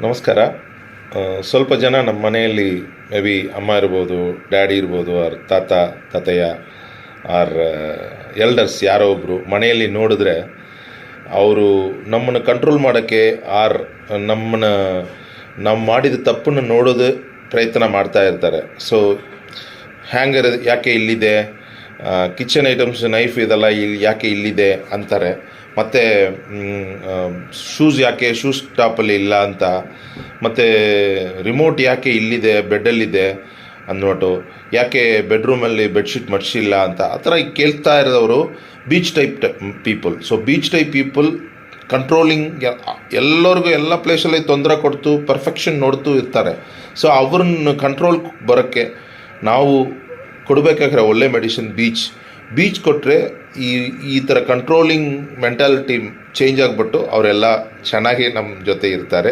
ನಮಸ್ಕಾರ. ಸ್ವಲ್ಪ ಜನ ನಮ್ಮ ಮನೆಯಲ್ಲಿ ಮೇ ಬಿ ಅಮ್ಮ ಇರ್ಬೋದು, ಡ್ಯಾಡಿ ಇರ್ಬೋದು, ಆರ್ ತಾತ ತಾತಯ್ಯ ಆರ್ ಎಲ್ಡರ್ಸ್ ಯಾರೋ ಒಬ್ಬರು ಮನೆಯಲ್ಲಿ ನೋಡಿದ್ರೆ ಅವರು ನಮ್ಮನ್ನು ಕಂಟ್ರೋಲ್ ಮಾಡೋಕ್ಕೆ ಆರ್ ನಮ್ಮನ್ನು ನಾವು ಮಾಡಿದ ತಪ್ಪನ್ನು ನೋಡೋದು ಪ್ರಯತ್ನ ಮಾಡ್ತಾ ಇರ್ತಾರೆ. ಸೊ ಹ್ಯಾಂಗರ್ ಯಾಕೆ ಇಲ್ಲಿದೆ, ಕಿಚನ್ ಐಟಮ್ಸ್ ನೈಫ್ ಇದೆಲ್ಲ ಇಲ್ಲಿ ಯಾಕೆ ಇಲ್ಲಿದೆ ಅಂತಾರೆ. ಮತ್ತು ಶೂಸ್ ಯಾಕೆ ಶೂಸ್ ಟಾಪಲ್ಲಿ ಇಲ್ಲ ಅಂತ, ಮತ್ತು ರಿಮೋಟ್ ಯಾಕೆ ಇಲ್ಲಿದೆ ಬೆಡ್ಡಲ್ಲಿದೆ ಅಂದ್ಬಿಟ್ಟು, ಯಾಕೆ ಬೆಡ್ರೂಮಲ್ಲಿ ಬೆಡ್ಶೀಟ್ ಮಡಿಸಿಲ್ಲ ಅಂತ ಆ ಥರ ಕೇಳ್ತಾ ಇರೋದವರು beach type people. So beach type people controlling ಎಲ್ಲರಿಗೂ ಎಲ್ಲ ಪ್ಲೇಸಲ್ಲಿ ತೊಂದರೆ ಕೊಡ್ತು ಪರ್ಫೆಕ್ಷನ್ ನೋಡ್ತು ಇರ್ತಾರೆ. ಸೊ ಅವ್ರನ್ನ ಕಂಟ್ರೋಲ್ ಬರೋಕ್ಕೆ ನಾವು ಕೊಡಬೇಕಾದ್ರೆ ಒಳ್ಳೆ ಮೆಡಿಸಿನ್ ಬೀಚ್ ಕೊಟ್ಟರೆ ಈ ಥರ ಕಂಟ್ರೋಲಿಂಗ್ ಮೆಂಟಾಲಿಟಿ ಚೇಂಜ್ ಆಗಿಬಿಟ್ಟು ಅವರೆಲ್ಲ ಚೆನ್ನಾಗಿ ನಮ್ಮ ಜೊತೆ ಇರ್ತಾರೆ.